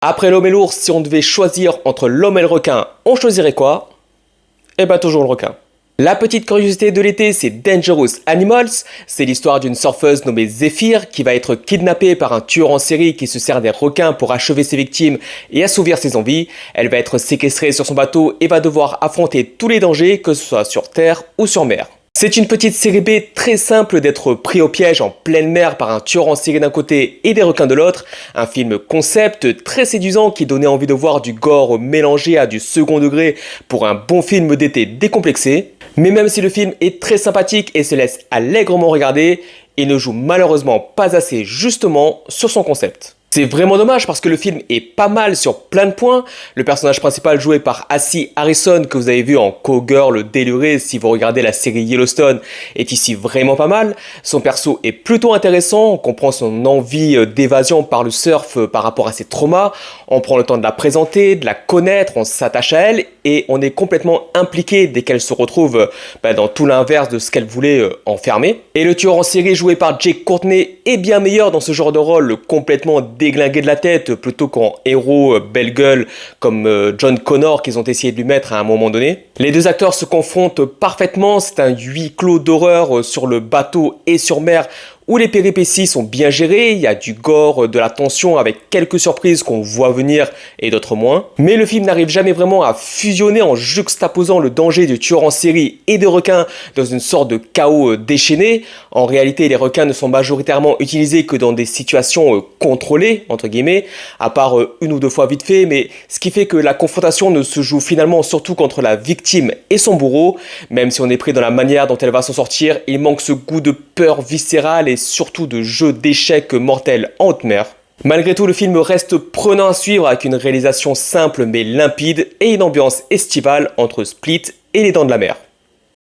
Après l'homme et l'ours, si on devait choisir entre l'homme et le requin, on choisirait quoi? Eh ben toujours le requin. La petite curiosité de l'été, c'est Dangerous Animals. C'est l'histoire d'une surfeuse nommée Zephyr qui va être kidnappée par un tueur en série qui se sert des requins pour achever ses victimes et assouvir ses envies. Elle va être séquestrée sur son bateau et va devoir affronter tous les dangers, que ce soit sur terre ou sur mer. C'est une petite série B très simple d'être pris au piège en pleine mer par un tueur en série d'un côté et des requins de l'autre. Un film concept très séduisant qui donnait envie de voir du gore mélangé à du second degré pour un bon film d'été décomplexé. Mais même si le film est très sympathique et se laisse allègrement regarder, il ne joue malheureusement pas assez justement sur son concept. C'est vraiment dommage parce que le film est pas mal sur plein de points. Le personnage principal joué par Assy Harrison, que vous avez vu en Cowgirl déluré si vous regardez la série Yellowstone, est ici vraiment pas mal. Son perso est plutôt intéressant, on comprend son envie d'évasion par le surf par rapport à ses traumas, on prend le temps de la présenter, de la connaître, on s'attache à elle et on est complètement impliqué dès qu'elle se retrouve dans tout l'inverse de ce qu'elle voulait enfermer. Et le tueur en série joué par Jake Courtney est bien meilleur dans ce genre de rôle complètement déglingué de la tête plutôt qu'en héros belle gueule comme John Connor qu'ils ont essayé de lui mettre à un moment donné. Les deux acteurs se confrontent parfaitement, c'est un huis clos d'horreur sur le bateau et sur mer où les péripéties sont bien gérées, il y a du gore, de la tension avec quelques surprises qu'on voit venir et d'autres moins. Mais le film n'arrive jamais vraiment à fusionner en juxtaposant le danger du tueur en série et des requins dans une sorte de chaos déchaîné. En réalité, les requins ne sont majoritairement utilisés que dans des situations contrôlées, entre guillemets, à part une ou deux fois vite fait, mais ce qui fait que la confrontation ne se joue finalement surtout qu'entre la victime et son bourreau. Même si on est pris dans la manière dont elle va s'en sortir, il manque ce goût de peur viscérale et surtout de jeu d'échecs mortels en haute mer. Malgré tout, le film reste prenant à suivre avec une réalisation simple mais limpide et une ambiance estivale entre Split et les Dents de la Mer.